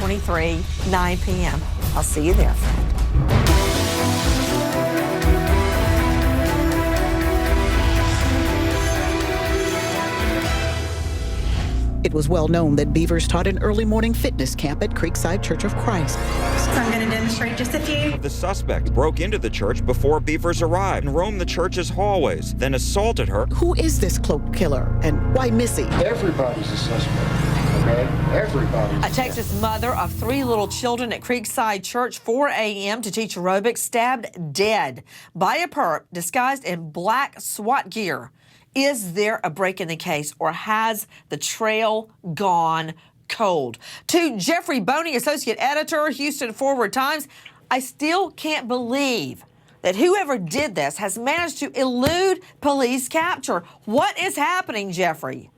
23, 9 p.m. I'll see you there, friend. It was well known that Bevers taught an early morning fitness camp at Creekside Church of Christ. So I'm going to demonstrate just a few. The suspect broke into the church before Bevers arrived and roamed the church's hallways, then assaulted her. Who is this cloaked killer, and why Missy? Everybody's a suspect, okay? Everybody's A Texas mother of 3 little children at Creekside Church, 4 a.m. to teach aerobics, stabbed dead by a perp disguised in black SWAT gear. Is there a break in the case, or has the trail gone cold? To Jeffrey Boney, associate editor, Houston Forward Times, I still can't believe that whoever did this has managed to elude police capture. What is happening, Jeffrey?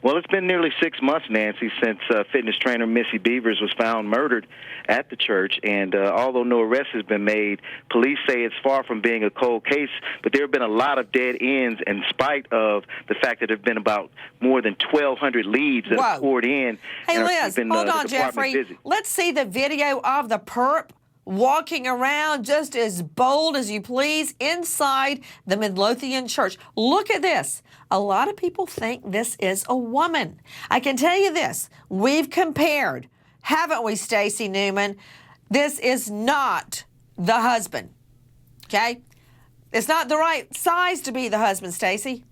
Well, it's been nearly 6 months, Nancy, since fitness trainer Missy Bevers was found murdered at the church. And although no arrest has been made, police say it's far from being a cold case. But there have been a lot of dead ends in spite of the fact that there have been about more than 1,200 leads that have poured in. Hey, Liz, hold on, Jeffrey. Busy. Let's see the video of the perp walking around just as bold as you please inside the Midlothian church. Look at this. A lot of people think this is a woman. I can tell you this. We've compared, haven't we, Stacey Newman? This is not the husband, okay? It's not the right size to be the husband, Stacey.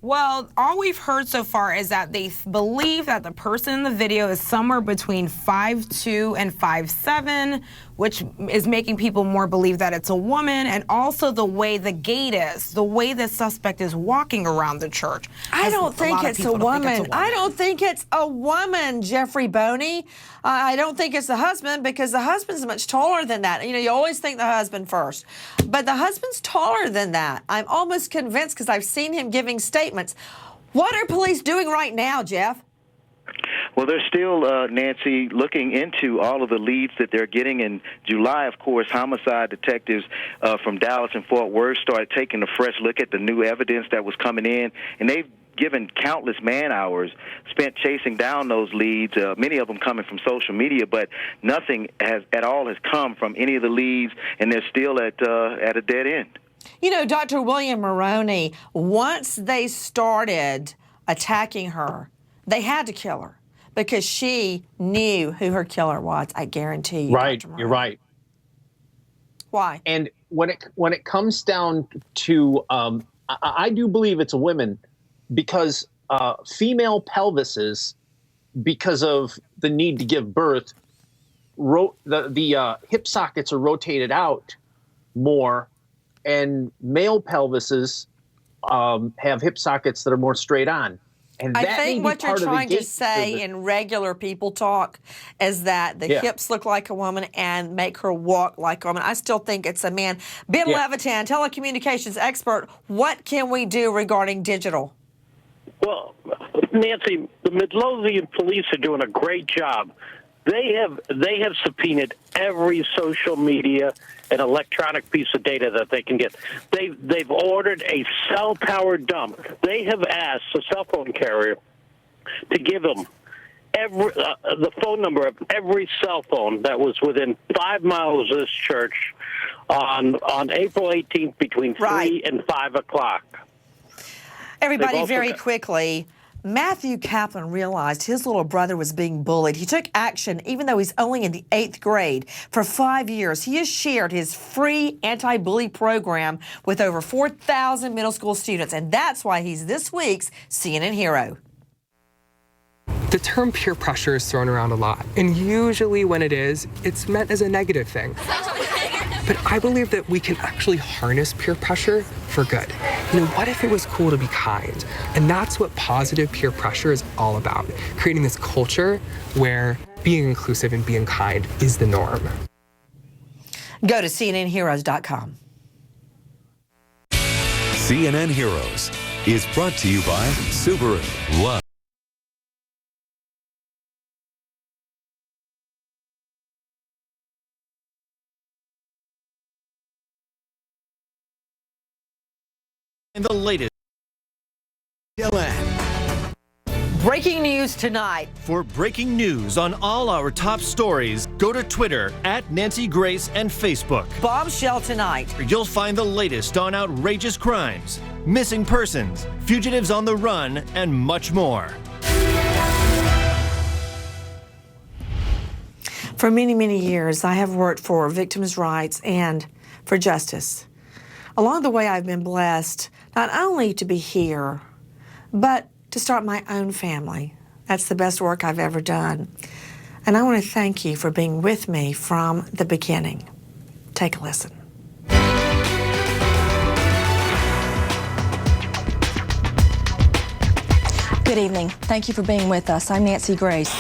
Well, all we've heard so far is that they believe that the person in the video is somewhere between 5'2" and 5'7", which is making people more believe that it's a woman, and also the way the gait is, the way the suspect is walking around the church. I don't think it's a woman. I don't think it's a woman, Jeffrey Boney. I don't think it's the husband, because the husband's much taller than that. You know, you always think the husband first, but the husband's taller than that. I'm almost convinced, because I've seen him giving statements. What are police doing right now, Jeff? Well, they're still, Nancy, looking into all of the leads that they're getting. In July, of course, homicide detectives from Dallas and Fort Worth started taking a fresh look at the new evidence that was coming in, and they've given countless man-hours spent chasing down those leads, many of them coming from social media, but nothing at all has come from any of the leads, and they're still at a dead end. You know, Dr. William Maroney, once they started attacking her, they had to kill her, because she knew who her killer was. I guarantee you. Right, you're right. Why? And when it comes down to, I do believe it's a woman, because female pelvises, because of the need to give birth, the hip sockets are rotated out more, and male pelvises have hip sockets that are more straight on. And I think what you're trying to say in regular people talk is that the hips look like a woman and make her walk like a woman. I still think it's a man. Ben Levitan, telecommunications expert, what can we do regarding digital? Well, Nancy, the Midlothian police are doing a great job. They have subpoenaed every social media and electronic piece of data that they can get. They've ordered a cell tower dump. They have asked the cell phone carrier to give them the phone number of every cell phone that was within 5 miles of this church on April 18th between 3 and 5 o'clock. Everybody, very quickly, Matthew Kaplan realized his little brother was being bullied. He took action even though he's only in the 8th grade. For 5 years, he has shared his free anti-bully program with over 4,000 middle school students, and that's why he's this week's CNN hero. The term peer pressure is thrown around a lot, and usually when it is, it's meant as a negative thing. But I believe that we can actually harness peer pressure for good. You know, what if it was cool to be kind? And that's what positive peer pressure is all about, creating this culture where being inclusive and being kind is the norm. Go to CNNheroes.com. CNN Heroes is brought to you by Subaru. Love. And the latest. Leann. Breaking news tonight. For breaking news on all our top stories, go to Twitter at Nancy Grace and Facebook. Bombshell tonight. You'll find the latest on outrageous crimes, missing persons, fugitives on the run, and much more. For many, many years, I have worked for victims' rights and for justice. Along the way, I've been blessed not only to be here, but to start my own family. That's the best work I've ever done. And I want to thank you for being with me from the beginning. Take a listen. Good evening. Thank you for being with us. I'm Nancy Grace.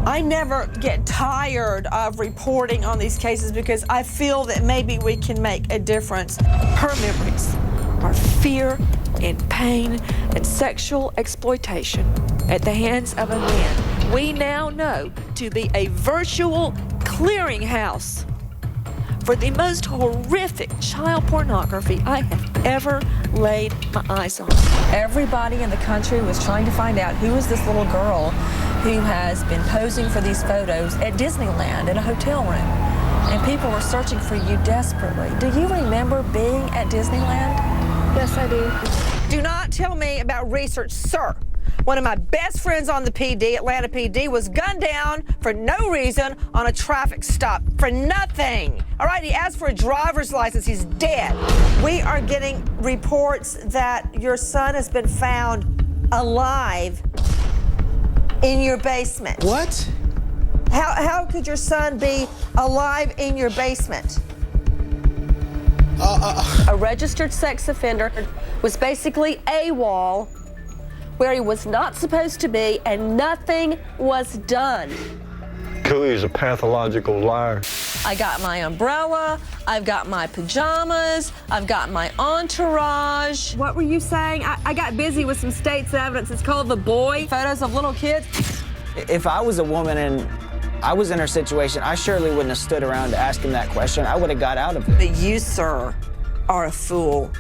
I never get tired of reporting on these cases because I feel that maybe we can make a difference. Her memories are fear and pain and sexual exploitation at the hands of a man we now know to be a virtual clearinghouse for the most horrific child pornography I have ever laid my eyes on. Everybody in the country was trying to find out who is this little girl who has been posing for these photos at Disneyland in a hotel room. And people were searching for you desperately. Do you remember being at Disneyland? Yes, I do. Do not tell me about research, sir. One of my best friends on the PD, Atlanta PD, was gunned down for no reason on a traffic stop. For nothing. All right, he asked for a driver's license. He's dead. We are getting reports that your son has been found alive in your basement. What? How could your son be alive in your basement? A registered sex offender was basically AWOL, where he was not supposed to be, and nothing was done. Cooey is a pathological liar. I got my umbrella, I've got my pajamas, I've got my entourage. What were you saying? I got busy with some state's evidence. It's called The Boy. Photos of little kids. If I was a woman and I was in her situation, I surely wouldn't have stood around to ask him that question. I would have got out of it. But you, sir, are a fool.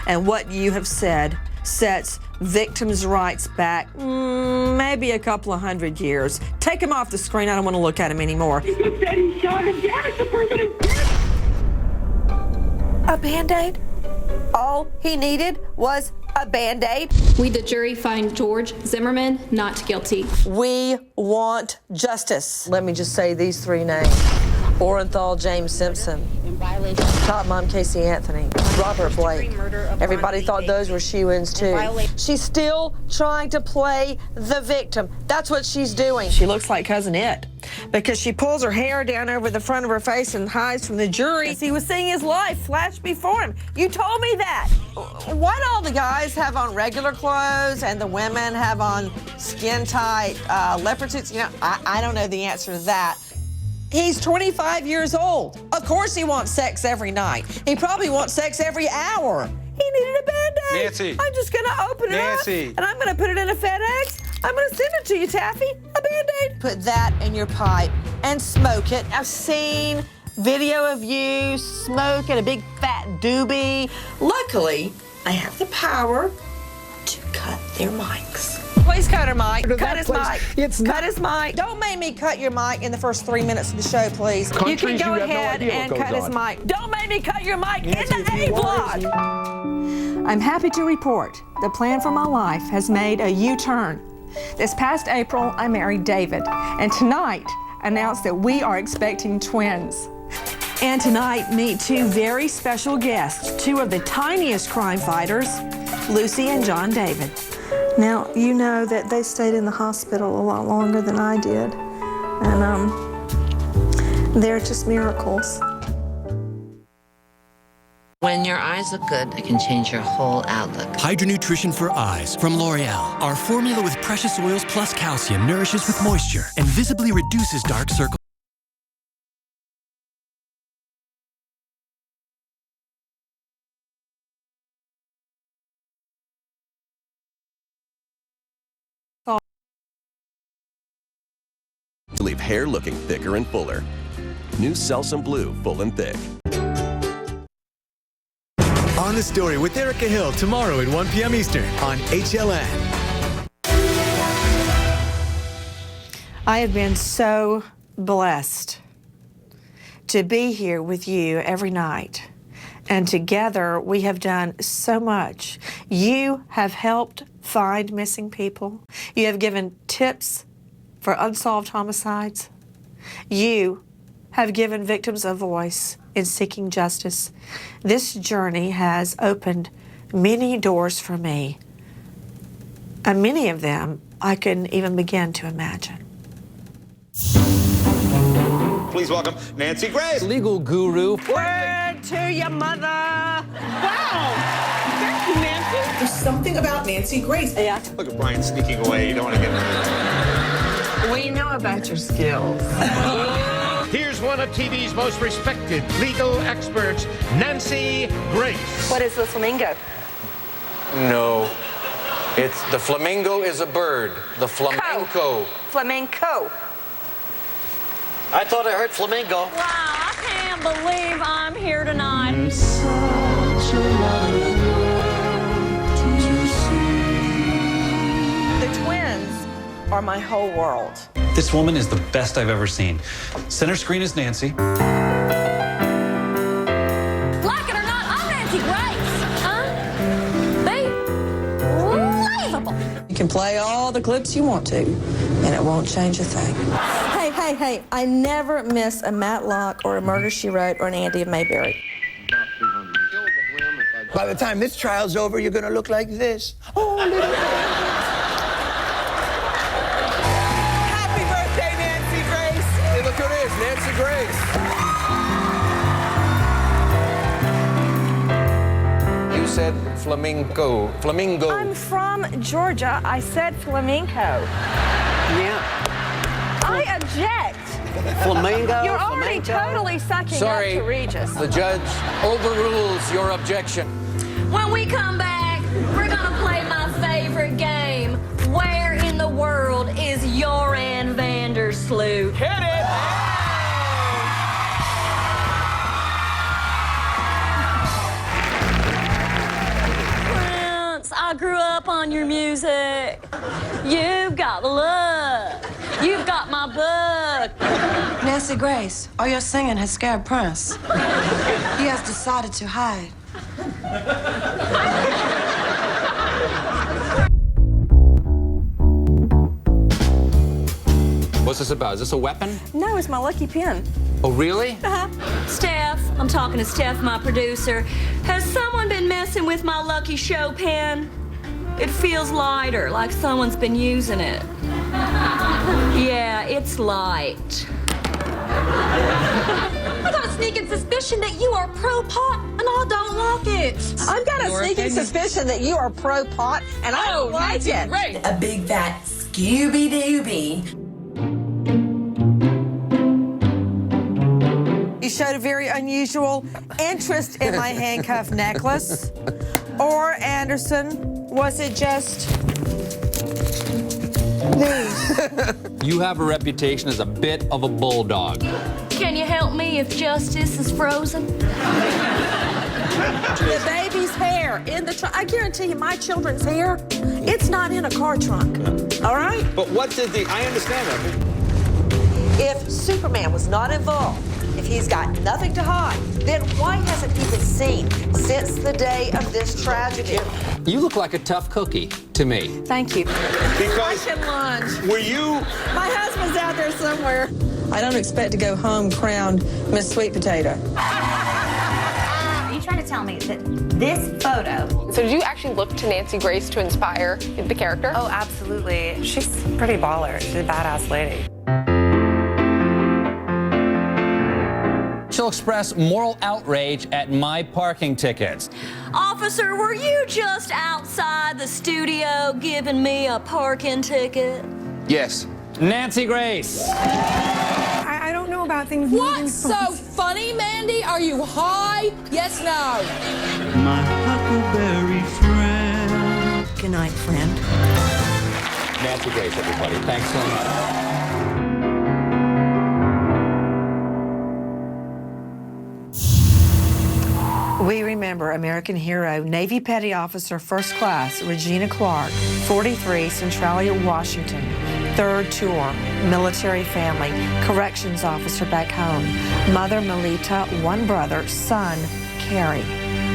And what you have said sets victims' rights back maybe a couple of 100 years. Take him off the screen. I don't want to look at him anymore. You said he shot him. Yes, the person is dead. A Band-Aid? All he needed was a Band-Aid. We, the jury, find George Zimmerman not guilty. We want justice. Let me just say these three names. Orenthal James Simpson, Top Mom Casey Anthony, Robert Blake. Everybody thought those were shoo-ins too. She's still trying to play the victim. That's what she's doing. She looks like Cousin It because she pulls her hair down over the front of her face and hides from the jury. He was seeing his life flash before him. You told me that. Why do all the guys have on regular clothes and the women have on skin-tight leopard suits? You know, I don't know the answer to that. He's 25 years old. Of course he wants sex every night. He probably wants sex every hour. He needed a Band-Aid. Nancy. I'm just gonna open it up and I'm gonna put it in a FedEx. I'm gonna send it to you, Taffy, a Band-Aid. Put that in your pipe and smoke it. I've seen video of you smoking a big fat doobie. Luckily, I have the power to cut their mics. Please cut her mic. Cut his mic. Cut his mic. Don't make me cut your mic in the first 3 minutes of the show, please. You can go ahead and cut his mic. Don't make me cut your mic in the A block. I'm happy to report the plan for my life has made a U-turn. This past April, I married David, and tonight announced that we are expecting twins. And tonight, meet two very special guests, two of the tiniest crime fighters, Lucy and John David. Now, you know that they stayed in the hospital a lot longer than I did, and they're just miracles. When your eyes look good, it can change your whole outlook. Hydra Nutrition for Eyes from L'Oreal. Our formula with precious oils plus calcium nourishes with moisture and visibly reduces dark circles. To leave hair looking thicker and fuller. New Celsum Blue Full and Thick. On the Story with Erica Hill tomorrow at 1 p.m. Eastern on HLN. I have been so blessed to be here with you every night. And together we have done so much. You have helped find missing people. You have given tips for unsolved homicides. You have given victims a voice in seeking justice. This journey has opened many doors for me, and many of them I couldn't even begin to imagine. Please welcome Nancy Grace. Legal guru. Word to your mother. Wow. Thank you, Nancy. There's something about Nancy Grace. Yeah. Look at Brian sneaking away. You don't want to get into this. We know about your skills. Here's one of TV's most respected legal experts, Nancy Grace. What is the flamingo? No. It's the flamingo is a bird. The flamenco. Flamenco. I thought I heard flamingo. Wow, I can't believe I'm here tonight. There's such a lot of world to see. The twins are my whole world. This woman is the best I've ever seen. Center screen is Nancy. Like it or not, I'm Nancy Grace. Unbelievable. You can play all the clips you want to, and it won't change a thing. Hey, I never miss a Matlock or a Murder, She Wrote or an Andy of Mayberry. By the time this trial's over, you're gonna look like this. Oh, little Happy birthday, Nancy Grace. Hey, look who it is, Nancy Grace. You said flamenco. Flamingo. I'm from Georgia. I said flamenco. Yeah. I object. Flamingo. You're already flamenco. totally sucking Sorry, up to Regis. the judge overrules your objection. When we come back, we're gonna play my favorite game. Where in the world is your Ann Vandersloot? Hit it! Prince, I grew up on your music. You've got the look. You've got my book. Nancy Grace, all your singing has scared Prince. He has decided to hide. What's this about? Is this a weapon? No, it's my lucky pen. Oh, really? Steph, I'm talking to Steph, my producer. Has someone been messing with my lucky show pen? It feels lighter, like someone's been using it. Yeah, it's light. I got a sneaking suspicion that you are pro-pot, and I don't like it. I've got a sneaking suspicion that you are pro-pot, and I don't like it. Great. A big fat Scooby-Dooby. You showed a very unusual interest in my handcuff necklace. Or, Anderson, was it just these? You have a reputation as a bit of a bulldog. Can you help me if justice is frozen? The baby's hair in the trunk. I guarantee you, my children's hair, it's not in a car trunk. All right? But what did I understand that. If Superman was not involved, if he's got nothing to hide, then why hasn't he been seen since the day of this tragedy? You look like a tough cookie to me. Thank you. Because I can lunch. were you? My husband's out there somewhere. I don't expect to go home crowned Miss Sweet Potato. Are you trying to tell me that this photo... So did you actually look to Nancy Grace to inspire the character? Oh, absolutely. She's pretty baller. She's a badass lady. She'll express moral outrage at my parking tickets. Officer, were you just outside the studio giving me a parking ticket? Yes. Nancy Grace. I don't know about things. What's so funny, Mandy? Are you high? Yes, no. My huckleberry friend. Good night, friend. Nancy Grace, everybody. Thanks so much. We remember American hero, Navy Petty Officer First Class Regina Clark, 43, Centralia, Washington, Third tour, military family, corrections officer back home, mother Melita, one brother, son Carrie,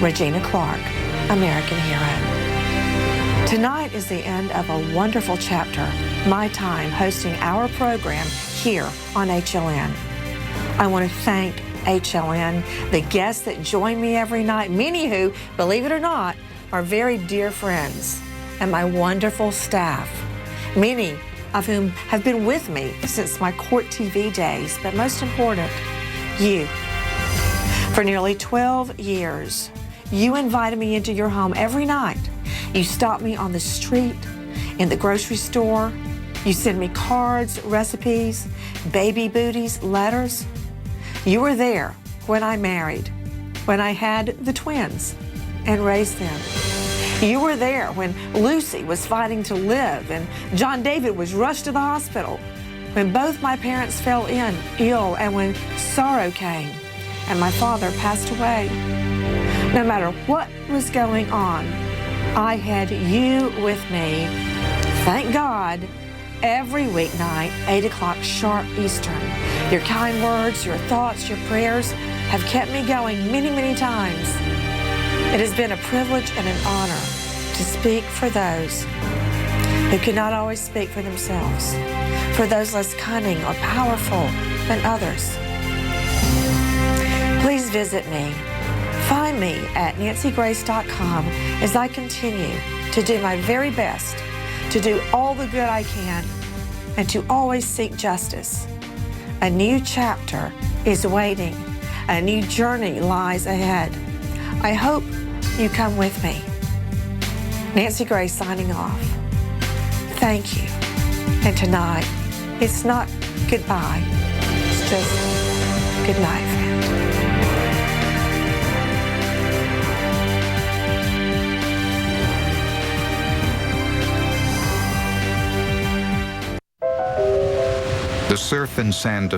Regina Clark, American hero. Tonight is the end of a wonderful chapter, my time hosting our program here on HLN. I want to thank HLN, the guests that join me every night, many who, believe it or not, are very dear friends, and my wonderful staff, many of whom have been with me since my court TV days, but most important, you. For nearly 12 years, you invited me into your home every night. You stopped me on the street, in the grocery store. You sent me cards, recipes, baby booties, letters. You were there when I married, when I had the twins and raised them. You were there when Lucy was fighting to live and John David was rushed to the hospital, when both my parents fell ill and when sorrow came and my father passed away. No matter what was going on, I had you with me, thank God, every weeknight, 8 o'clock sharp Eastern. Your kind words, your thoughts, your prayers have kept me going many, many times. It has been a privilege and an honor to speak for those who cannot always speak for themselves, for those less cunning or powerful than others. Please visit me. Find me at nancygrace.com as I continue to do my very best to do all the good I can and to always seek justice. A new chapter is waiting. A new journey lies ahead. I hope you come with me. Nancy Grace signing off. Thank you. And tonight, it's not goodbye. It's just good night, friend. The surf and sand of